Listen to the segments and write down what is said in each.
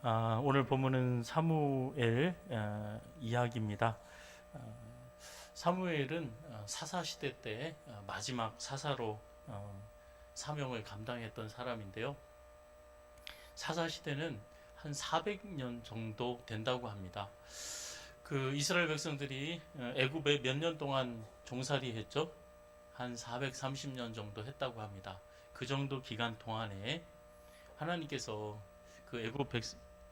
오늘 본문은 사무엘 이야기입니다. 사무엘은 사사시대 때 마지막 사사로 사명을 감당했던 사람인데요. 사사시대는 한 400년 정도 된다고 합니다. 그 이스라엘 백성들이 애굽에 몇 년 동안 종살이 했죠? 한 430년 정도 했다고 합니다. 그 정도 기간 동안에 하나님께서 그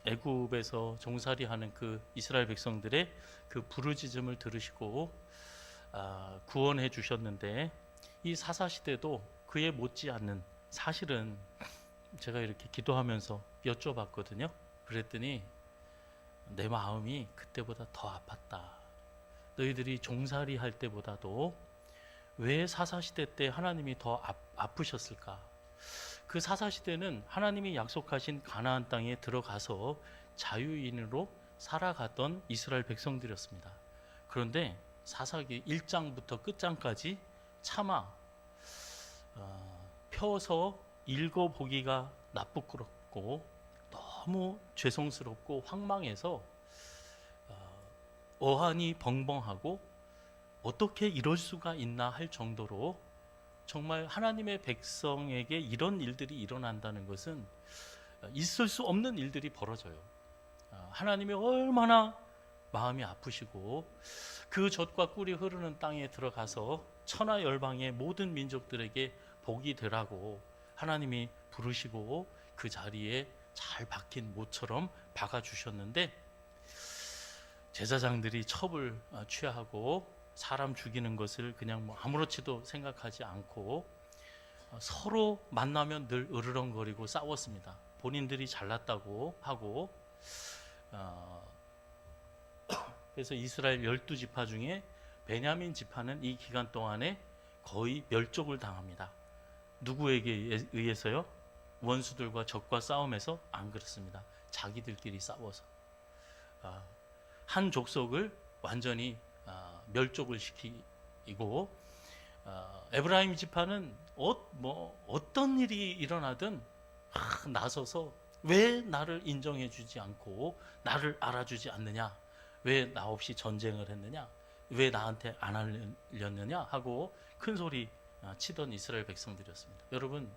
애굽에서 종살이하는 그 이스라엘 백성들의 그 부르짖음을 들으시고 구원해 주셨는데, 이 사사 시대도 그에 못지않는, 사실은 제가 이렇게 기도하면서 여쭤봤거든요. 그랬더니 내 마음이 그때보다 더 아팠다. 너희들이 종살이 할 때보다도 왜 사사 시대 때 하나님이 더 아프셨을까? 그 사사 시대는 하나님이 약속하신 가나안 땅에 들어가서 자유인으로 살아갔던 이스라엘 백성들이었습니다. 그런데 사사기 1장부터 끝장까지 차마 펴서 읽어보기가 나쁘고 너무 죄송스럽고 황망해서 어안이 벙벙하고 어떻게 이럴 수가 있나 할 정도로, 정말 하나님의 백성에게 이런 일들이 일어난다는 것은 있을 수 없는 일들이 벌어져요. 하나님이 얼마나 마음이 아프시고 그 젖과 꿀이 흐르는 땅에 들어가서 천하 열방의 모든 민족들에게 복이 되라고 하나님이 부르시고 그 자리에 잘 박힌 모처럼 박아주셨는데, 제사장들이 첩을 취하고 사람 죽이는 것을 그냥 아무렇지도 생각하지 않고 서로 만나면 늘 으르렁거리고 싸웠습니다. 본인들이 잘났다고 하고. 그래서 이스라엘 12지파 중에 베냐민 지파는 이 기간 동안에 거의 멸족을 당합니다. 누구에게 의해서요? 원수들과 적과 싸움에서? 안 그렇습니다. 자기들끼리 싸워서 한 족속을 완전히 멸족을 시키고, 에브라임 지파는 어떤 일이 일어나든 나서서 왜 나를 인정해 주지 않고 나를 알아주지 않느냐, 왜 나 없이 전쟁을 했느냐, 왜 나한테 안 알렸느냐 하고 큰 소리 치던 이스라엘 백성들이었습니다. 여러분,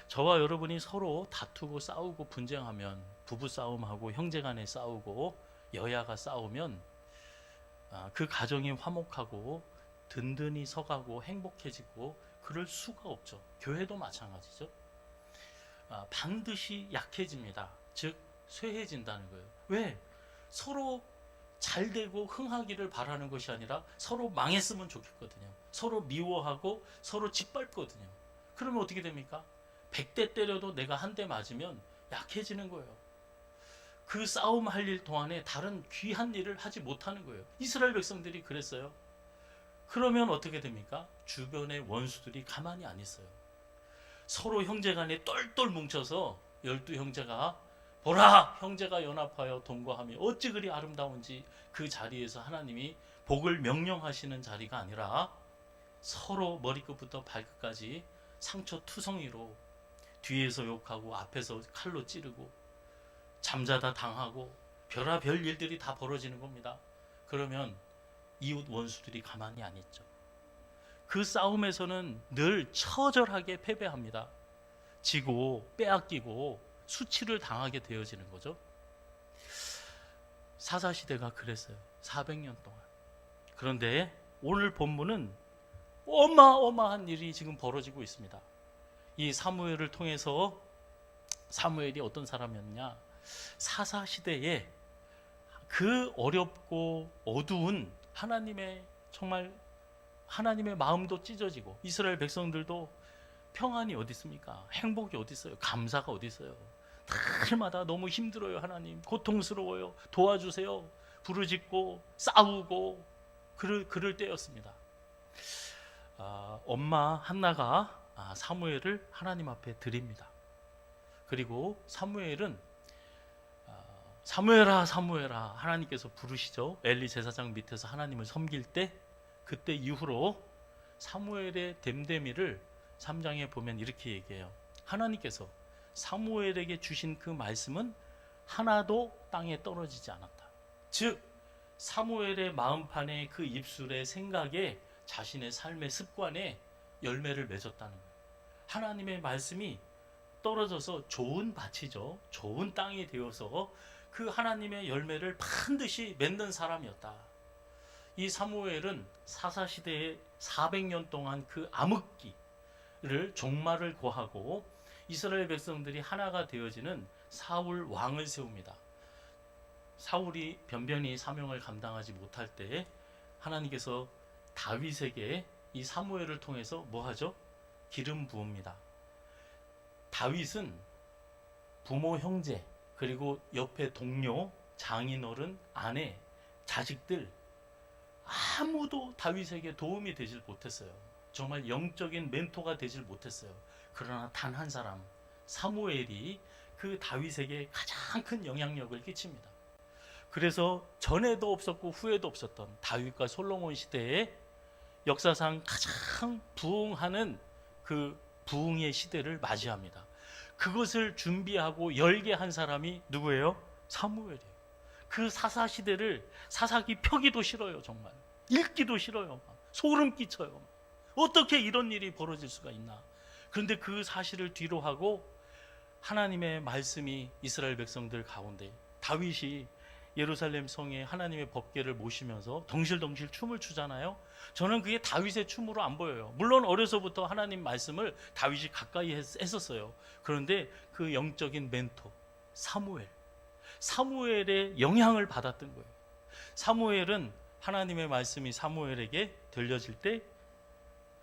저와 여러분이 서로 다투고 싸우고 분쟁하면, 부부싸움하고 형제간에 싸우고 여야가 싸우면 그 가정이 화목하고 든든히 서가고 행복해지고 그럴 수가 없죠. 교회도 마찬가지죠. 반드시 약해집니다. 즉 쇠해진다는 거예요. 왜? 서로 잘 되고 흥하기를 바라는 것이 아니라 서로 망했으면 좋겠거든요. 서로 미워하고 서로 짓밟거든요. 그러면 어떻게 됩니까? 100대 때려도 내가 한 대 맞으면 약해지는 거예요. 그 싸움 할 일 동안에 다른 귀한 일을 하지 못하는 거예요. 이스라엘 백성들이 그랬어요. 그러면 어떻게 됩니까? 주변의 원수들이 가만히 안 있어요. 서로 형제간에 똘똘 뭉쳐서 12형제가 보라, 형제가 연합하여 동거하며 어찌 그리 아름다운지, 그 자리에서 하나님이 복을 명령하시는 자리가 아니라 서로 머리끝부터 발끝까지 상처투성이로 뒤에서 욕하고 앞에서 칼로 찌르고 잠자다 당하고 별의별 일들이 다 벌어지는 겁니다. 그러면 이웃 원수들이 가만히 안 있죠. 그 싸움에서는 늘 처절하게 패배합니다. 지고 빼앗기고 수치를 당하게 되어지는 거죠. 사사시대가 그랬어요. 400년 동안. 그런데 오늘 본문은 어마어마한 일이 지금 벌어지고 있습니다. 이 사무엘을 통해서, 사무엘이 어떤 사람이었냐, 사사시대에 그 어렵고 어두운 정말 하나님의 마음도 찢어지고 이스라엘 백성들도 평안이 어디 있습니까? 행복이 어디 있어요? 감사가 어디 있어요? 날마다 너무 힘들어요. 하나님 고통스러워요. 도와주세요. 부르짖고 싸우고 그럴 때였습니다. 엄마 한나가 사무엘을 하나님 앞에 드립니다. 그리고 사무엘은 사무엘아 사무엘아 하나님께서 부르시죠. 엘리 제사장 밑에서 하나님을 섬길 때, 그때 이후로 사무엘의 됨됨이를 3장에 보면 이렇게 얘기해요. 하나님께서 사무엘에게 주신 그 말씀은 하나도 땅에 떨어지지 않았다. 즉 사무엘의 마음판에 그 입술의 생각에 자신의 삶의 습관에 열매를 맺었다는 거예요. 하나님의 말씀이 떨어져서 좋은 밭이죠. 좋은 땅이 되어서 그 하나님의 열매를 반드시 맺는 사람이었다. 이 사무엘은 사사시대에 400년 동안 그 암흑기를 종말을 고하고 이스라엘 백성들이 하나가 되어지는 사울 왕을 세웁니다. 사울이 변변히 사명을 감당하지 못할 때 하나님께서 다윗에게 이 사무엘을 통해서 뭐 하죠? 기름 부읍니다. 다윗은 부모, 형제, 그리고 옆에 동료, 장인어른, 아내, 자식들 아무도 다윗에게 도움이 되질 못했어요. 정말 영적인 멘토가 되질 못했어요. 그러나 단 한 사람, 사무엘이 그 다윗에게 가장 큰 영향력을 끼칩니다. 그래서 전에도 없었고 후에도 없었던 다윗과 솔로몬 시대에 역사상 가장 부흥하는 그 부흥의 시대를 맞이합니다. 그것을 준비하고 열게 한 사람이 누구예요? 사무엘이에요. 그 사사 시대를 사사기 펴기도 싫어요. 정말 읽기도 싫어요. 소름 끼쳐요. 어떻게 이런 일이 벌어질 수가 있나. 그런데 그 사실을 뒤로 하고 하나님의 말씀이 이스라엘 백성들 가운데, 다윗이 예루살렘 성에 하나님의 법궤를 모시면서 덩실덩실 춤을 추잖아요. 저는 그게 다윗의 춤으로 안 보여요. 물론 어려서부터 하나님 말씀을 다윗이 가까이 했었어요. 그런데 그 영적인 멘토 사무엘의 영향을 받았던 거예요. 사무엘은 하나님의 말씀이 사무엘에게 들려질 때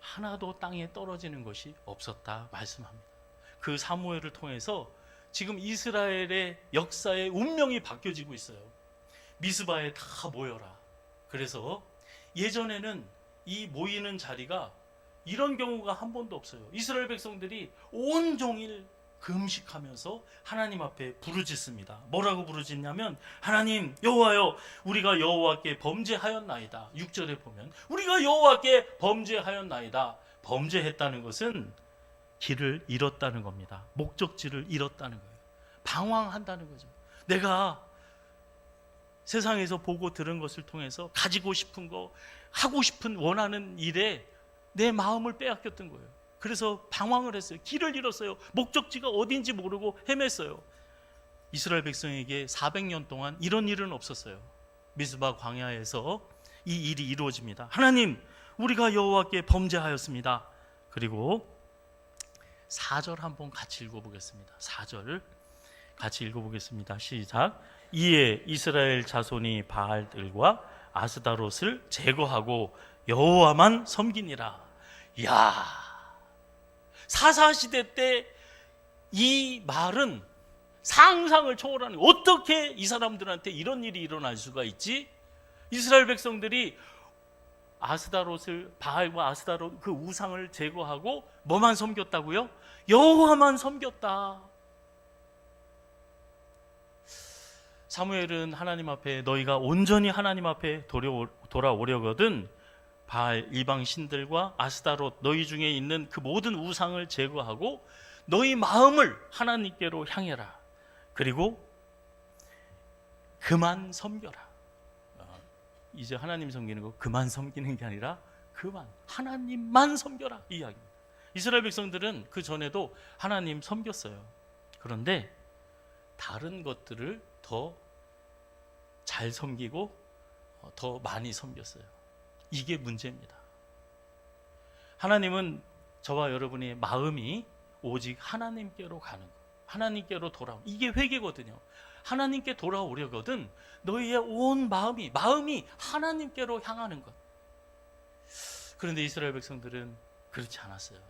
하나도 땅에 떨어지는 것이 없었다 말씀합니다. 그 사무엘을 통해서 지금 이스라엘의 역사의 운명이 바뀌어지고 있어요. 미스바에 다 모여라. 그래서 예전에는 이 모이는 자리가 이런 경우가 한 번도 없어요. 이스라엘 백성들이 온종일 금식하면서 하나님 앞에 부르짖습니다. 뭐라고 부르짖냐면, 하나님 여호와여, 우리가 여호와께 범죄하였나이다. 6절에 보면 우리가 여호와께 범죄하였나이다. 범죄했다는 것은 길을 잃었다는 겁니다. 목적지를 잃었다는 거예요. 방황한다는 거죠. 내가 세상에서 보고 들은 것을 통해서 가지고 싶은 거, 하고 싶은 원하는 일에 내 마음을 빼앗겼던 거예요. 그래서 방황을 했어요. 길을 잃었어요. 목적지가 어딘지 모르고 헤맸어요. 이스라엘 백성에게 400년 동안 이런 일은 없었어요. 미스바 광야에서 이 일이 이루어집니다. 하나님, 우리가 여호와께 범죄하였습니다. 그리고 4절 한번 같이 읽어보겠습니다. 4절 같이 읽어보겠습니다. 시작. 이에 이스라엘 자손이 바알들과 아스다롯을 제거하고 여호와만 섬기니라. 이야, 사사시대 때 이 말은 상상을 초월하는, 어떻게 이 사람들한테 이런 일이 일어날 수가 있지? 이스라엘 백성들이 아스다롯을, 바알과 아스다롯 그 우상을 제거하고 뭐만 섬겼다고요? 여호와만 섬겼다. 사무엘은 하나님 앞에, 너희가 온전히 하나님 앞에 돌아오려거든 바알 이방 신들과 아스다롯 너희 중에 있는 그 모든 우상을 제거하고 너희 마음을 하나님께로 향해라. 그리고 그만 섬겨라. 이제 하나님 섬기는 거 그만 섬기는 게 아니라 그만 하나님만 섬겨라, 이 이야기입니다. 이스라엘 백성들은 그 전에도 하나님 섬겼어요. 그런데 다른 것들을 더 잘 섬기고 더 많이 섬겼어요. 이게 문제입니다. 하나님은 저와 여러분의 마음이 오직 하나님께로 가는 것, 하나님께로 돌아오는, 이게 회개거든요. 하나님께 돌아오려거든 너희의 온 마음이 하나님께로 향하는 것. 그런데 이스라엘 백성들은 그렇지 않았어요.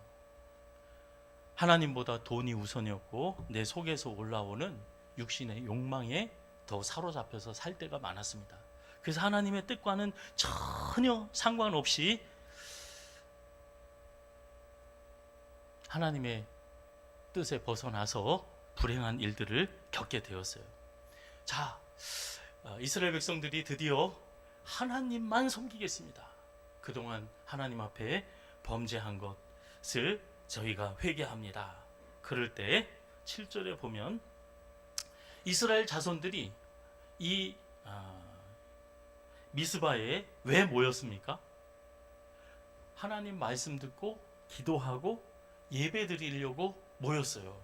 하나님보다 돈이 우선이었고 내 속에서 올라오는 육신의 욕망에 더 사로잡혀서 살 때가 많았습니다. 그래서 하나님의 뜻과는 전혀 상관없이 하나님의 뜻에 벗어나서 불행한 일들을 겪게 되었어요. 자, 이스라엘 백성들이 드디어 하나님만 섬기겠습니다. 그동안 하나님 앞에 범죄한 것을 저희가 회개합니다. 그럴 때 7절에 보면 이스라엘 자손들이 이 미스바에 왜 모였습니까? 하나님 말씀 듣고 기도하고 예배 드리려고 모였어요.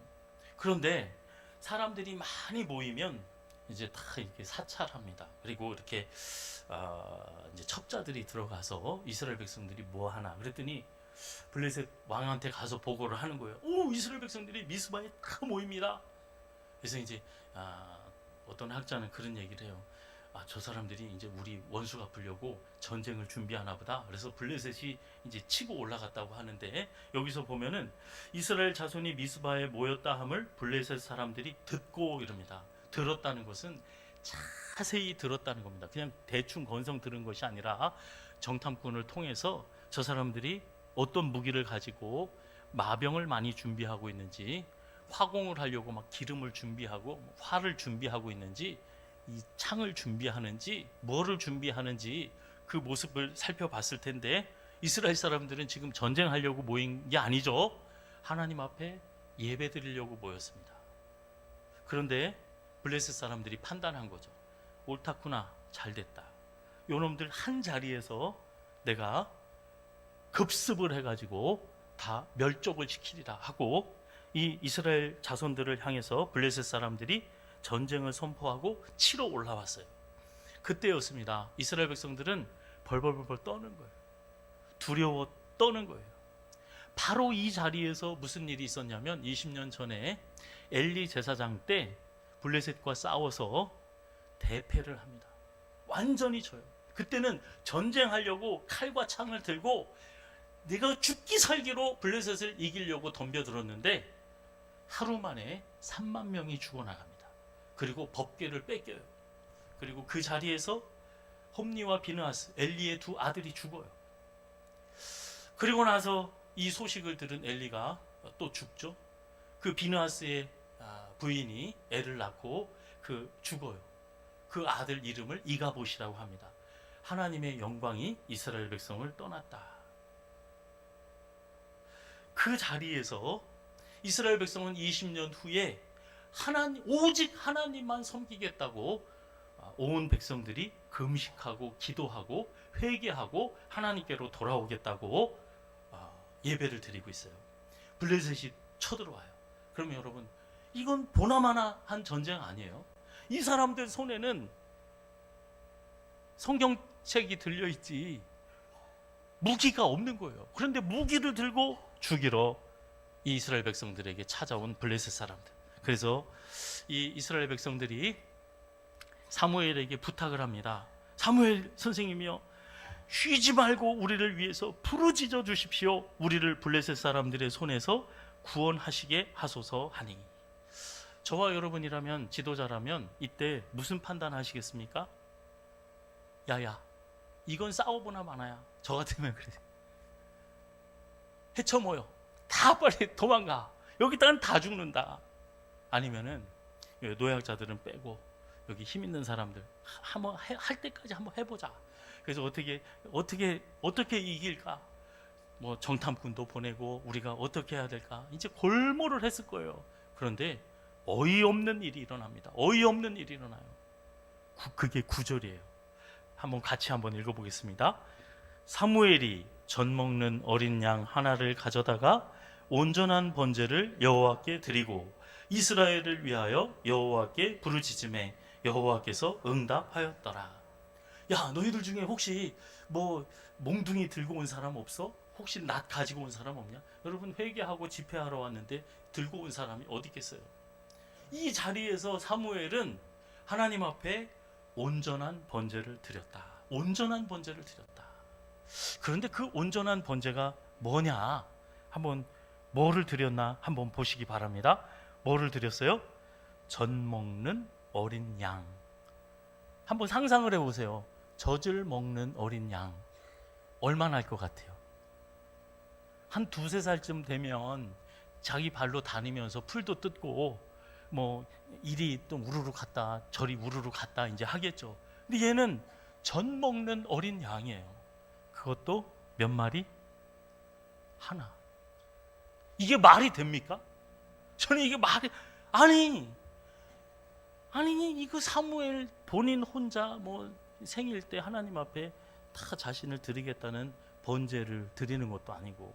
그런데 사람들이 많이 모이면 이제 다 이렇게 사찰합니다. 그리고 이렇게 이제 첩자들이 들어가서 이스라엘 백성들이 뭐 하나 그랬더니 블레셋 왕한테 가서 보고를 하는 거예요. 오, 이스라엘 백성들이 미스바에 다 모입니다. 그래서 이제 어떤 학자는 그런 얘기를 해요. 저 사람들이 이제 우리 원수 갚으려고 전쟁을 준비하나 보다. 그래서 블레셋이 이제 치고 올라갔다고 하는데, 여기서 보면은 이스라엘 자손이 미스바에 모였다 함을 블레셋 사람들이 듣고 이럽니다. 들었다는 것은 자세히 들었다는 겁니다. 그냥 대충 건성 들은 것이 아니라 정탐꾼을 통해서 저 사람들이 어떤 무기를 가지고 마병을 많이 준비하고 있는지, 화공을 하려고 막 기름을 준비하고 활을 준비하고 있는지, 이 창을 준비하는지 뭐를 준비하는지 그 모습을 살펴봤을 텐데, 이스라엘 사람들은 지금 전쟁하려고 모인 게 아니죠. 하나님 앞에 예배 드리려고 모였습니다. 그런데 블레셋 사람들이 판단한 거죠. 옳다구나, 잘됐다. 요놈들 한 자리에서 내가 급습을 해가지고 다 멸족을 시키리라 하고, 이 이스라엘 자손들을 향해서 블레셋 사람들이 전쟁을 선포하고 치러 올라왔어요. 그때였습니다. 이스라엘 백성들은 벌벌벌 떠는 거예요. 두려워 떠는 거예요. 바로 이 자리에서 무슨 일이 있었냐면, 20년 전에 엘리 제사장 때 블레셋과 싸워서 대패를 합니다. 완전히 져요. 그때는 전쟁하려고 칼과 창을 들고 내가 죽기 살기로 블레셋을 이기려고 덤벼들었는데, 하루 만에 3만 명이 죽어나갑니다. 그리고 법궤를 뺏겨요. 그리고 그 자리에서 홈니와 비느하스, 엘리의 두 아들이 죽어요. 그리고 나서 이 소식을 들은 엘리가 또 죽죠. 그 비느하스의 부인이 애를 낳고 죽어요. 그 아들 이름을 이가봇이라고 합니다. 하나님의 영광이 이스라엘 백성을 떠났다. 그 자리에서 이스라엘 백성은 20년 후에 오직 하나님만 섬기겠다고 온 백성들이 금식하고 기도하고 회개하고 하나님께로 돌아오겠다고 예배를 드리고 있어요. 블레셋이 쳐들어와요. 그러면 여러분, 이건 보나마나 한 전쟁 아니에요? 이 사람들 손에는 성경책이 들려있지 무기가 없는 거예요. 그런데 무기를 들고 죽이러 이 이스라엘 백성들에게 찾아온 블레셋 사람들. 그래서 이 이스라엘 백성들이 사무엘에게 부탁을 합니다. 사무엘 선생님이요, 쉬지 말고 우리를 위해서 부르짖어 주십시오. 우리를 블레셋 사람들의 손에서 구원하시게 하소서 하니. 저와 여러분이라면, 지도자라면 이때 무슨 판단하시겠습니까? 야야, 이건 싸워보나 마나야. 저 같으면 그래. 헤쳐 모여. 다 빨리 도망가. 여기다가는 다 죽는다. 아니면은 노약자들은 빼고 여기 힘 있는 사람들 한번 할 때까지 한번 해보자. 그래서 어떻게 이길까? 뭐 정탐꾼도 보내고 우리가 어떻게 해야 될까? 이제 골몰을 했을 거예요. 그런데 어이없는 일이 일어납니다. 어이없는 일이 일어나요. 그게 9절이에요. 같이 한번 읽어보겠습니다. 사무엘이 젖 먹는 어린 양 하나를 가져다가 온전한 번제를 여호와께 드리고 이스라엘을 위하여 여호와께 부르짖음에 여호와께서 응답하였더라. 야, 너희들 중에 혹시 뭐 몽둥이 들고 온 사람 없어? 혹시 낫 가지고 온 사람 없냐? 여러분, 회개하고 집회하러 왔는데 들고 온 사람이 어디 있겠어요? 이 자리에서 사무엘은 하나님 앞에 온전한 번제를 드렸다. 온전한 번제를 드렸다. 그런데 그 온전한 번제가 뭐냐? 뭐를 드렸나 한번 보시기 바랍니다. 뭐를 드렸어요? 젖 먹는 어린 양. 한번 상상을 해보세요. 젖을 먹는 어린 양. 얼마나 할 것 같아요? 한 2-3살쯤 되면 자기 발로 다니면서 풀도 뜯고 뭐 이리 또 우르르 갔다 저리 우르르 갔다 이제 하겠죠. 근데 얘는 젖 먹는 어린 양이에요. 그것도 몇 마리? 하나. 이게 말이 됩니까? 저는 이게 아니 아니 이거 사무엘 본인 혼자 뭐 생일 때 하나님 앞에 다 자신을 드리겠다는 번제를 드리는 것도 아니고,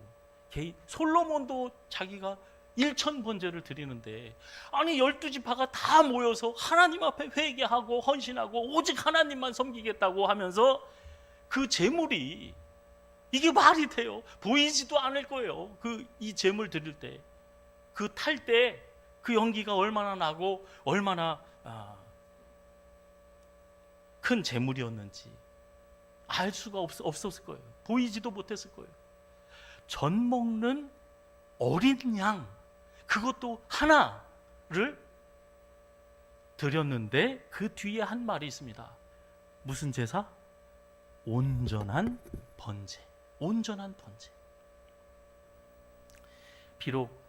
솔로몬도 자기가 1천 번제를 드리는데, 아니 12지파가 다 모여서 하나님 앞에 회개하고 헌신하고 오직 하나님만 섬기겠다고 하면서 그 제물이, 이게 말이 돼요? 보이지도 않을 거예요. 이 제물 드릴 때, 그 탈 때 그 연기가 얼마나 나고 얼마나 큰 제물이었는지 알 수가 없었을 거예요. 보이지도 못했을 거예요. 전 먹는 어린 양, 그것도 하나를 드렸는데 그 뒤에 한 말이 있습니다. 무슨 제사? 온전한 번제. 온전한 번제. 비록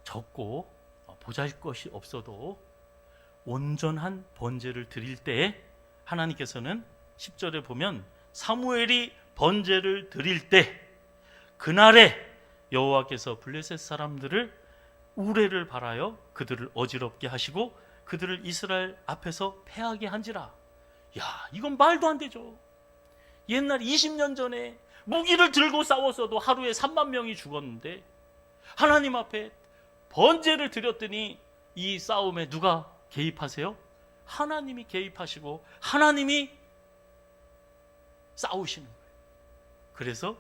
적고 보잘것이 없어도 온전한 번제를 드릴 때 하나님께서는 10절에 보면 사무엘이 번제를 드릴 때 그날에 여호와께서 블레셋 사람들을 우레를 발하여 그들을 어지럽게 하시고 그들을 이스라엘 앞에서 패하게 한지라. 야, 이건 말도 안 되죠. 옛날 20년 전에 무기를 들고 싸웠어도 하루에 3만 명이 죽었는데 하나님 앞에 번제를 드렸더니 이 싸움에 누가 개입하세요? 하나님이 개입하시고 하나님이 싸우시는 거예요. 그래서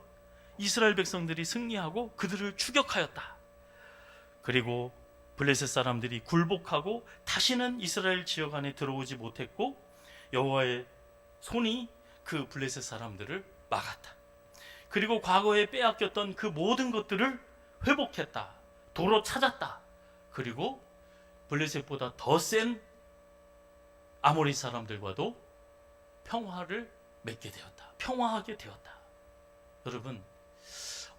이스라엘 백성들이 승리하고 그들을 추격하였다. 그리고 블레셋 사람들이 굴복하고 다시는 이스라엘 지역 안에 들어오지 못했고 여호와의 손이 그 블레셋 사람들을 막았다. 그리고 과거에 빼앗겼던 그 모든 것들을 회복했다. 도로 찾았다. 그리고 블레셋보다 더 센 아모리 사람들과도 평화를 맺게 되었다. 평화하게 되었다. 여러분,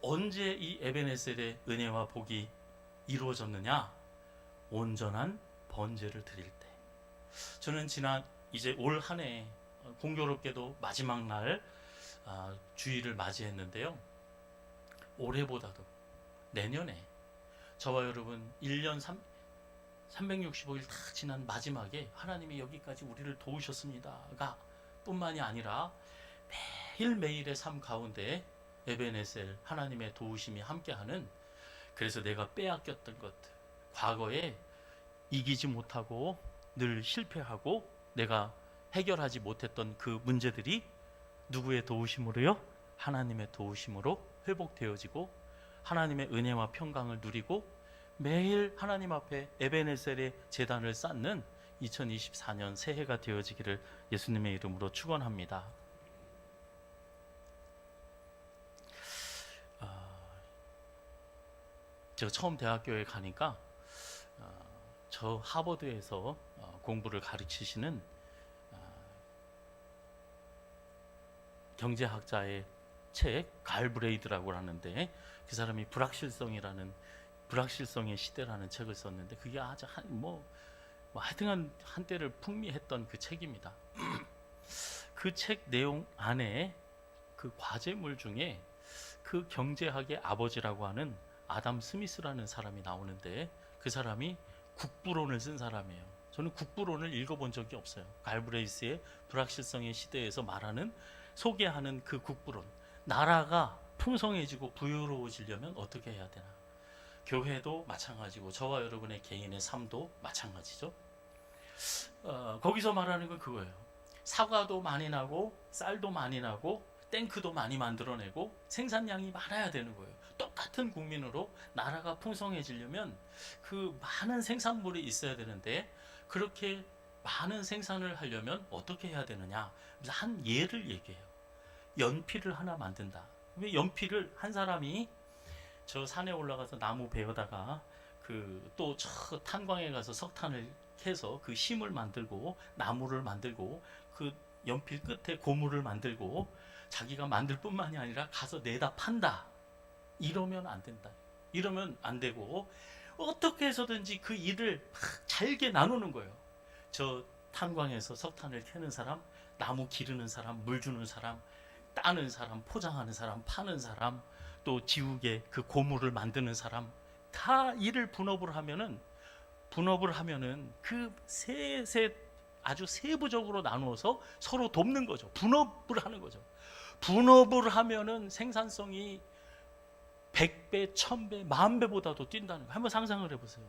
언제 이 에벤에셀의 은혜와 복이 이루어졌느냐? 온전한 번제를 드릴 때. 저는 이제 올 한 해 공교롭게도 마지막 날 주일을 맞이했는데요. 올해보다도 내년에 저와 여러분 1년 365일 다 지난 마지막에 하나님이 여기까지 우리를 도우셨습니다가 뿐만이 아니라 매일매일의 삶 가운데 에벤에셀 하나님의 도우심이 함께하는, 그래서 내가 빼앗겼던 것들, 과거에 이기지 못하고 늘 실패하고 내가 해결하지 못했던 그 문제들이 누구의 도우심으로요? 하나님의 도우심으로 회복되어지고 하나님의 은혜와 평강을 누리고 매일 하나님 앞에 에벤에셀의 제단을 쌓는 2024년 새해가 되어지기를 예수님의 이름으로 축원합니다. 제가 처음 대학교에 가니까 저 하버드에서 공부를 가르치시는 경제학자의 책 갈브레이드라고 하는데, 그 사람이 불확실성의 시대라는 책을 썼는데 그게 아주 하여튼 한때를 풍미했던 그 책입니다. 그 책 내용 안에 그 과제물 중에 그 경제학의 아버지라고 하는 아담 스미스라는 사람이 나오는데 그 사람이 국부론을 쓴 사람이에요. 저는 국부론을 읽어본 적이 없어요. 갈브레이스의 불확실성의 시대에서 소개하는 그 국부론. 나라가 풍성해지고 부유로워지려면 어떻게 해야 되나? 교회도 마찬가지고 저와 여러분의 개인의 삶도 마찬가지죠. 거기서 말하는 건 그거예요. 사과도 많이 나고 쌀도 많이 나고 탱크도 많이 만들어내고 생산량이 많아야 되는 거예요. 똑같은 국민으로 나라가 풍성해지려면 그 많은 생산물이 있어야 되는데, 그렇게 많은 생산을 하려면 어떻게 해야 되느냐? 그래서 한 예를 얘기해요. 연필을 하나 만든다. 왜 연필을 한 사람이 저 산에 올라가서 나무 베어다가 또 저 탄광에 가서 석탄을 캐서 그 심을 만들고 나무를 만들고 그 연필 끝에 고무를 만들고 자기가 만들 뿐만이 아니라 가서 내다 판다. 이러면 안 된다. 이러면 안 되고 어떻게 해서든지 그 일을 잘게 나누는 거예요. 저 탄광에서 석탄을 캐는 사람, 나무 기르는 사람, 물 주는 사람, 따는 사람, 포장하는 사람, 파는 사람, 또 지우개 그 고무를 만드는 사람, 다 일을 분업을 하면은 분업을 하면은 그 아주 세부적으로 나누어서 서로 돕는 거죠. 분업을 하는 거죠. 분업을 하면은 생산성이 100배, 1000배, 10,000배보다도 뛴다는 거. 한번 상상을 해보세요.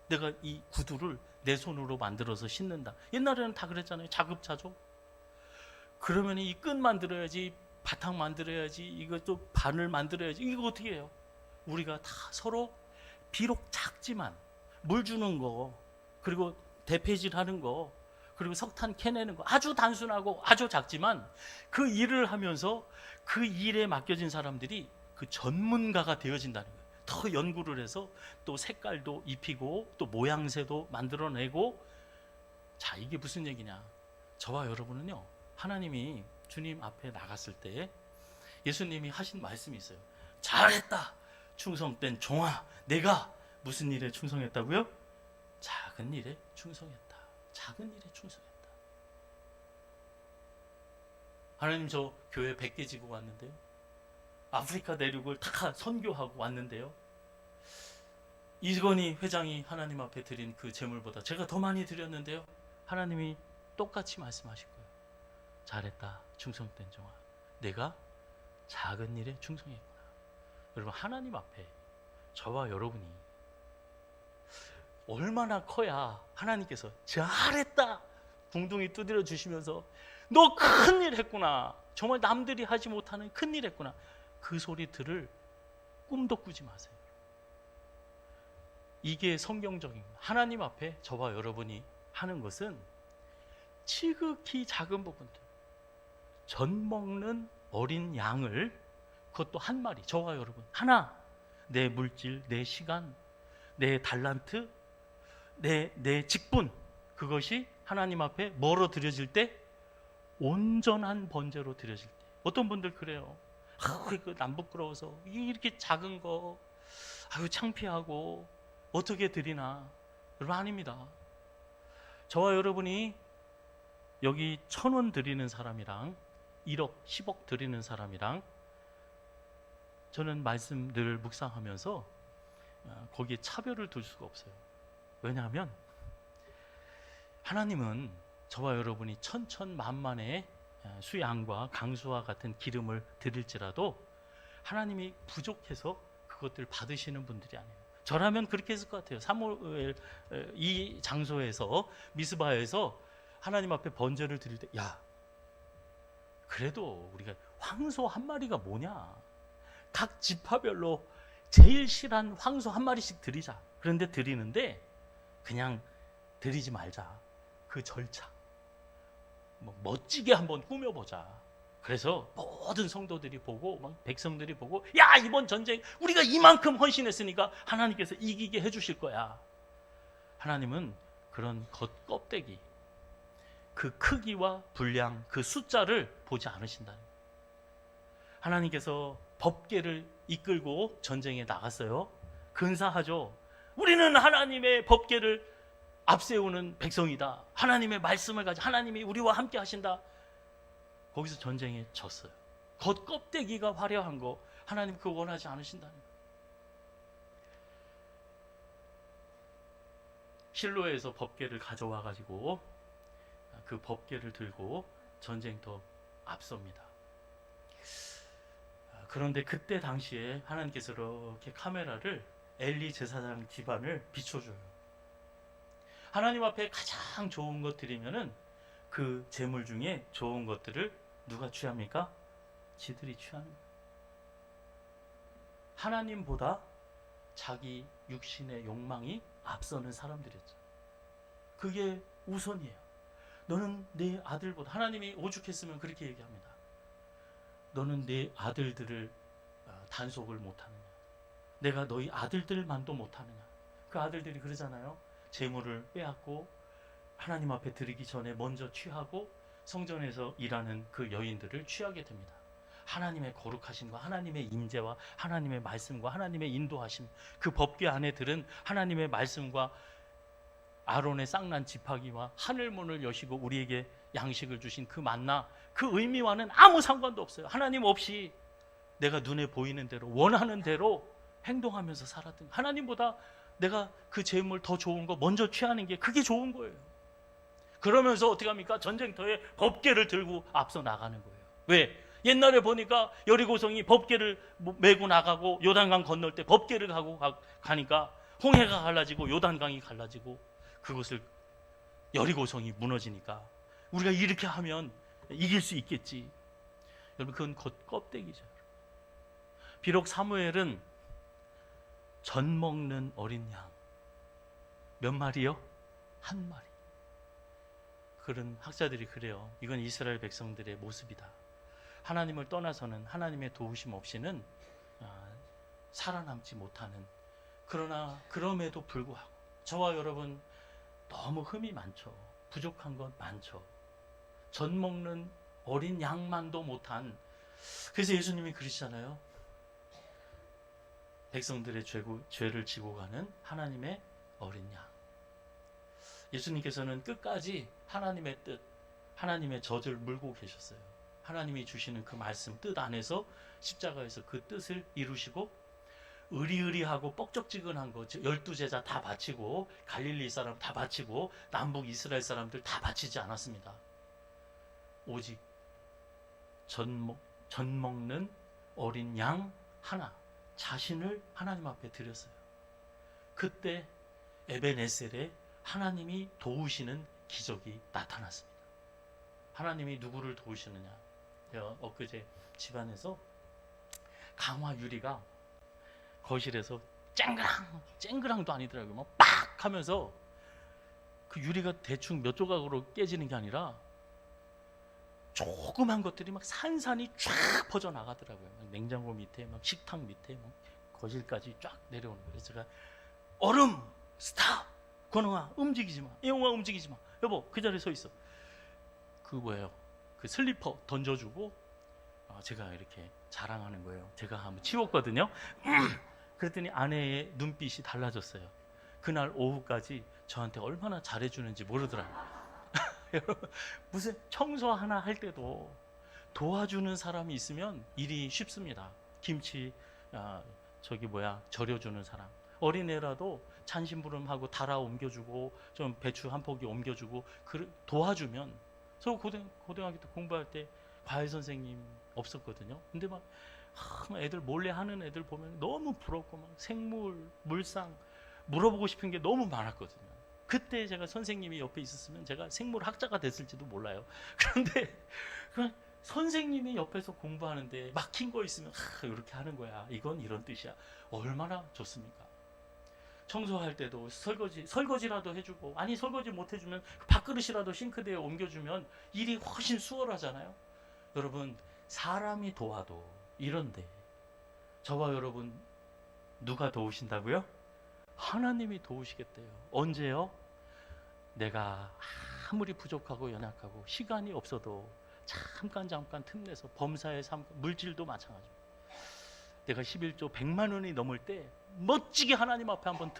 내가 이 구두를 내 손으로 만들어서 신는다. 옛날에는 다 그랬잖아요. 자급자족. 그러면 이 끈 만들어야지, 바탕 만들어야지, 이것도 바늘 만들어야지. 이거 어떻게 해요? 우리가 다 서로 비록 작지만 물 주는 거, 그리고 대패질 하는 거, 그리고 석탄 캐내는 거, 아주 단순하고 아주 작지만 그 일을 하면서 그 일에 맡겨진 사람들이 그 전문가가 되어진다는 거예요. 더 연구를 해서 또 색깔도 입히고 또 모양새도 만들어내고. 자, 이게 무슨 얘기냐? 저와 여러분은요, 하나님이 주님 앞에 나갔을 때 예수님이 하신 말씀이 있어요. 잘했다, 충성된 종아. 내가 무슨 일에 충성했다고요? 작은 일에 충성했다. 작은 일에 충성했다. 하나님, 저 교회 100개 지고 왔는데요, 아프리카 대륙을 다 선교하고 왔는데요, 이건희 회장이 하나님 앞에 드린 그 제물보다 제가 더 많이 드렸는데요, 하나님이 똑같이 말씀하실 거예요. 잘했다, 충성된 종아. 내가 작은 일에 충성했구나. 여러분, 하나님 앞에 저와 여러분이 얼마나 커야 하나님께서 잘했다 둥둥이 두드려 주시면서 너 큰일 했구나, 정말 남들이 하지 못하는 큰일 했구나, 그 소리 들을 꿈도 꾸지 마세요. 이게 성경적인 거예요. 하나님 앞에 저와 여러분이 하는 것은 지극히 작은 부분들, 전 먹는 어린 양을, 그것도 한 마리, 저와 여러분 하나, 내 물질, 내 시간, 내 달란트, 내 직분, 그것이 하나님 앞에 뭐로 드려질 때? 온전한 번제로 드려질 때. 어떤 분들 그래요. 남 부끄러워서 이렇게 작은 거, 창피하고 어떻게 드리나. 여러분, 아닙니다. 저와 여러분이 여기 1,000원 드리는 사람이랑 1억, 10억 드리는 사람이랑, 저는 말씀 늘 묵상하면서 거기에 차별을 둘 수가 없어요. 왜냐하면 하나님은 저와 여러분이 천천만만의 수양과 강수와 같은 기름을 드릴지라도 하나님이 부족해서 그것들 받으시는 분들이 아니에요. 저라면 그렇게 했을 것 같아요. 사무엘 이 장소에서, 미스바에서 하나님 앞에 번제를 드릴 때, 야, 그래도 우리가 황소 한 마리가 뭐냐, 각 지파별로 제일 실한 황소 한 마리씩 드리자. 그런데 드리는데 그냥 드리지 말자. 그 절차 멋지게 한번 꾸며보자. 그래서 모든 성도들이 보고, 막 백성들이 보고, 야, 이번 전쟁 우리가 이만큼 헌신했으니까 하나님께서 이기게 해주실 거야. 하나님은 그런 겉껍데기, 그 크기와 분량, 그 숫자를 보지 않으신다는 거예요. 하나님께서 법궤를 이끌고 전쟁에 나갔어요. 근사하죠. 우리는 하나님의 법궤를 앞세우는 백성이다. 하나님의 말씀을 가지고 하나님이 우리와 함께 하신다. 거기서 전쟁에 졌어요. 겉껍데기가 화려한 거, 하나님 그거 원하지 않으신다는 거예요. 실로에서 법궤를 가져와 가지고 그 법궤를 들고 전쟁터 앞섭니다. 그런데 그때 당시에 하나님께서 이렇게 카메라를 엘리 제사장 집안을 비춰줘요. 하나님 앞에 가장 좋은 것 드리면은 그 제물 중에 좋은 것들을 누가 취합니까? 지들이 취하는 거예요. 하나님보다 자기 육신의 욕망이 앞서는 사람들이었죠. 그게 우선이에요. 너는 내 아들보다, 하나님이 오죽했으면 그렇게 얘기합니다. 너는 내 아들들을 단속을 못하느냐, 내가 너희 아들들만도 못하느냐. 그 아들들이 그러잖아요. 재물을 빼앗고 하나님 앞에 드리기 전에 먼저 취하고 성전에서 일하는 그 여인들을 취하게 됩니다. 하나님의 거룩하심과 하나님의 임재와 하나님의 말씀과 하나님의 인도하심, 그 법궤 안에 들은 하나님의 말씀과 아론의 쌍난 지팡이와 하늘문을 여시고 우리에게 양식을 주신 그 만나, 그 의미와는 아무 상관도 없어요. 하나님 없이 내가 눈에 보이는 대로 원하는 대로 행동하면서 살았던, 하나님보다 내가 그 재물 더 좋은 거 먼저 취하는 게 그게 좋은 거예요. 그러면서 어떻게 합니까? 전쟁터에 법궤를 들고 앞서 나가는 거예요. 왜? 옛날에 보니까 여리고성이 법궤를 메고 나가고 요단강 건널 때 법궤를 가고 가니까 홍해가 갈라지고 요단강이 갈라지고 그것을 여리고성이 무너지니까 우리가 이렇게 하면 이길 수 있겠지. 여러분, 그건 곧 껍데기죠. 비록 사무엘은 전 먹는 어린 양 몇 마리요? 한 마리. 그런 학자들이 그래요. 이건 이스라엘 백성들의 모습이다. 하나님을 떠나서는 하나님의 도우심 없이는 살아남지 못하는, 그러나 그럼에도 불구하고 저와 여러분 너무 흠이 많죠. 부족한 것 많죠. 전 먹는 어린 양만도 못한, 그래서 예수님이 그러시잖아요. 백성들의 죄를 지고 가는 하나님의 어린 양. 예수님께서는 끝까지 하나님의 뜻, 하나님의 젖을 물고 계셨어요. 하나님이 주시는 그 말씀 뜻 안에서 십자가에서 그 뜻을 이루시고, 의리의리하고 뻑적지근한 거 12제자 다 바치고 갈릴리 사람 다 바치고 남북 이스라엘 사람들 다 바치지 않았습니다. 오직 전 먹는 어린 양 하나 자신을 하나님 앞에 드렸어요. 그때 에벤에셀에 하나님이 도우시는 기적이 나타났습니다. 하나님이 누구를 도우시느냐? 제가 엊그제 집안에서 강화 유리가 거실에서 쨍그랑도 아니더라고요. 막 빡 하면서 그 유리가 대충 몇 조각으로 깨지는 게 아니라 조그만 것들이 막 산산이 쫙 퍼져 나가더라고요. 막 냉장고 밑에, 막 식탁 밑에, 막 거실까지 쫙 내려오는 거예요. 그래서 제가 얼음 스탑, 권홍아 움직이지 마, 예홍아 움직이지 마, 여보 그 자리에 서 있어. 그 뭐예요? 그 슬리퍼 던져주고 제가 이렇게 자랑하는 거예요. 제가 한번 치웠거든요. 그랬더니 아내의 눈빛이 달라졌어요. 그날 오후까지 저한테 얼마나 잘해주는지 모르더라고요. 여러분, 무슨 청소 하나 할 때도 도와주는 사람이 있으면 일이 쉽습니다. 김치 절여주는 사람, 어린애라도 잔심부름하고 달아 옮겨주고 좀 배추 한 포기 옮겨주고 도와주면. 저 고등학교 때 공부할 때 과외 선생님 없었거든요. 근데 막 애들 몰래 하는 애들 보면 너무 부럽고 막 생물, 물상 물어보고 싶은 게 너무 많았거든요. 그때 제가 선생님이 옆에 있었으면 제가 생물학자가 됐을지도 몰라요. 그런데 선생님이 옆에서 공부하는데 막힌 거 있으면 이렇게 하는 거야. 이건 이런 뜻이야. 얼마나 좋습니까? 청소할 때도 설거지라도 해주고, 아니 설거지 못 해주면 밥그릇이라도 싱크대에 옮겨주면 일이 훨씬 수월하잖아요. 여러분, 사람이 도와도 이런데 저와 여러분 누가 도우신다고요? 하나님이 도우시겠대요. 언제요? 내가 아무리 부족하고 연약하고 시간이 없어도 잠깐 틈내서 범사에 물질도 마찬가지입니다. 내가 11조 100만 원이 넘을 때 멋지게 하나님 앞에 한번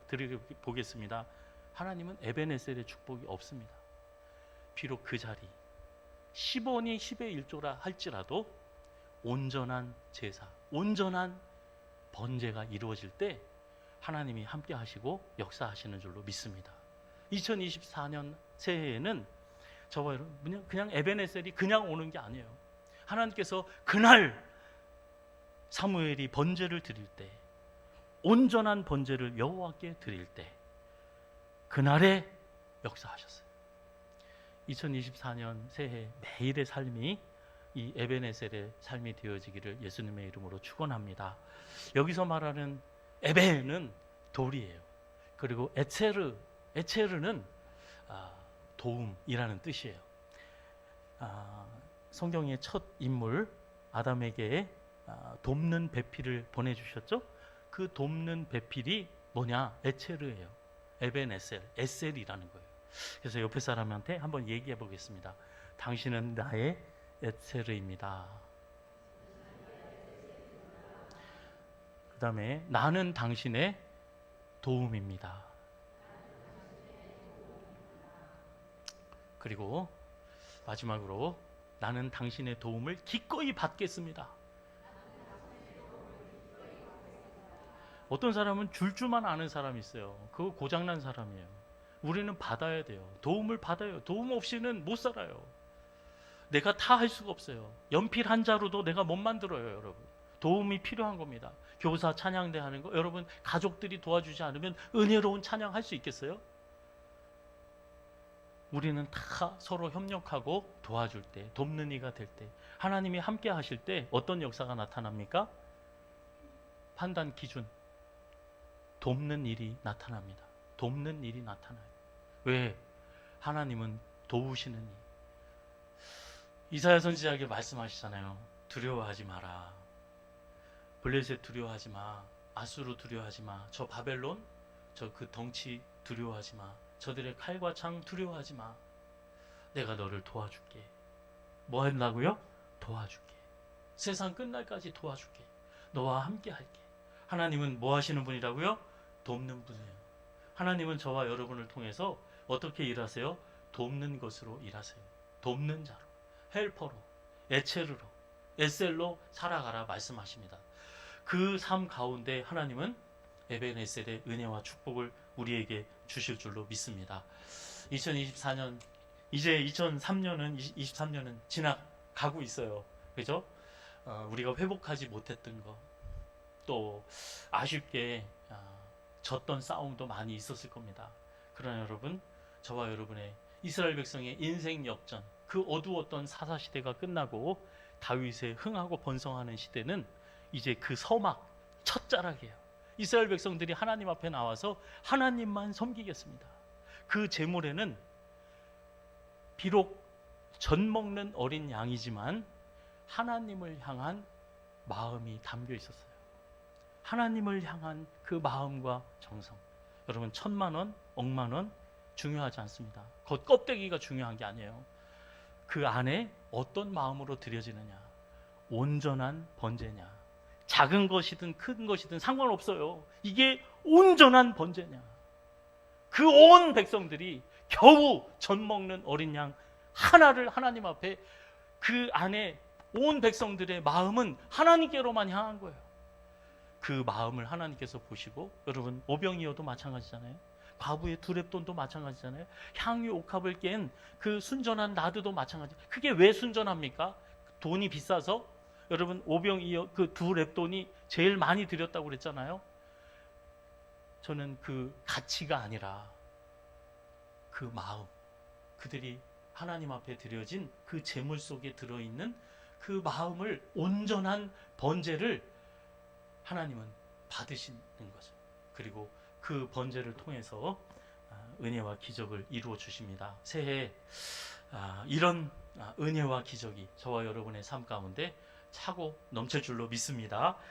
드려보겠습니다. 하나님은 에벤에셀의 축복이 없습니다. 비록 그 자리 10원이 10의 1조라 할지라도 온전한 제사, 온전한 번제가 이루어질 때 하나님이 함께 하시고 역사하시는 줄로 믿습니다. 2024년 새해에는 저와 여러분 그냥 에벤에셀이 그냥 오는 게 아니에요. 하나님께서 그날 사무엘이 번제를 드릴 때, 온전한 번제를 여호와께 드릴 때 그날에 역사하셨어요. 2024년 새해 매일의 삶이 이 에벤에셀의 삶이 되어지기를 예수님의 이름으로 축원합니다. 여기서 말하는 에벤은 돌이에요. 그리고 에체르는 도움이라는 뜻이에요. 성경의 첫 인물 아담에게 돕는 배필을 보내주셨죠. 그 돕는 배필이 뭐냐? 에체르예요. 에벤에셀, 에셀이라는 거예요. 그래서 옆에 사람한테 한번 얘기해 보겠습니다. 당신은 나의 에체르입니다. 그 다음에 나는 당신의 도움입니다. 그리고 마지막으로 나는 당신의 도움을 기꺼이 받겠습니다. 어떤 사람은 줄 줄만 아는 사람이 있어요. 그거 고장난 사람이에요. 우리는 받아야 돼요. 도움을 받아요. 도움 없이는 못 살아요. 내가 다 할 수가 없어요. 연필 한 자루도 내가 못 만들어요, 여러분. 도움이 필요한 겁니다. 교사 찬양대 하는 거, 여러분 가족들이 도와주지 않으면 은혜로운 찬양 할 수 있겠어요? 우리는 다 서로 협력하고 도와줄 때, 돕는 이가 될 때, 하나님이 함께 하실 때 어떤 역사가 나타납니까? 판단 기준, 돕는 일이 나타납니다. 돕는 일이 나타나요. 왜? 하나님은 도우시는 일. 이사야 선지자에게 말씀하시잖아요. 두려워하지 마라. 블레셋 두려워하지 마. 아수르 두려워하지 마. 저 바벨론, 저 그 덩치 두려워하지 마. 저들의 칼과 창 두려워하지 마. 내가 너를 도와줄게. 뭐 한다고요? 도와줄게. 세상 끝날까지 도와줄게. 너와 함께 할게. 하나님은 뭐 하시는 분이라고요? 돕는 분이에요. 하나님은 저와 여러분을 통해서 어떻게 일하세요? 돕는 것으로 일하세요. 돕는 자로, 헬퍼로, 에체르로, 에셀로 살아가라 말씀하십니다. 그 삶 가운데 하나님은 에벤에셀의 은혜와 축복을 우리에게 주실 줄로 믿습니다. 2024년, 이제 23년은 지나가고 있어요. 그죠? 우리가 회복하지 못했던 거, 또 아쉽게 졌던 싸움도 많이 있었을 겁니다. 그러나 여러분, 저와 여러분의 이스라엘 백성의 인생 역전, 그 어두웠던 사사시대가 끝나고 다윗의 흥하고 번성하는 시대는 이제 그 서막 첫자락이에요. 이스라엘 백성들이 하나님 앞에 나와서 하나님만 섬기겠습니다. 그 제물에는 비록 젖 먹는 어린 양이지만 하나님을 향한 마음이 담겨 있었어요. 하나님을 향한 그 마음과 정성. 여러분, 1,000만 원, 억만 원 중요하지 않습니다. 그 껍데기가 중요한 게 아니에요. 그 안에 어떤 마음으로 드려지느냐, 온전한 번제냐, 작은 것이든 큰 것이든 상관없어요. 이게 온전한 번제냐. 그 온 백성들이 겨우 젖 먹는 어린 양 하나를 하나님 앞에, 그 안에 온 백성들의 마음은 하나님께로만 향한 거예요. 그 마음을 하나님께서 보시고, 여러분 오병이어도 마찬가지잖아요. 과부의 두렙돈도 마찬가지잖아요. 향유 옥합을 깬 그 순전한 나드도 마찬가지. 그게 왜 순전합니까? 돈이 비싸서? 여러분 오병이어 그 두렙돈이 제일 많이 드렸다고 그랬잖아요. 저는 그 가치가 아니라 그 마음, 그들이 하나님 앞에 드려진 그 제물 속에 들어있는 그 마음을, 온전한 번제를 하나님은 받으시는 거죠. 그리고 그 번제를 통해서 은혜와 기적을 이루어 주십니다. 새해 이런 은혜와 기적이 저와 여러분의 삶 가운데 차고 넘칠 줄로 믿습니다.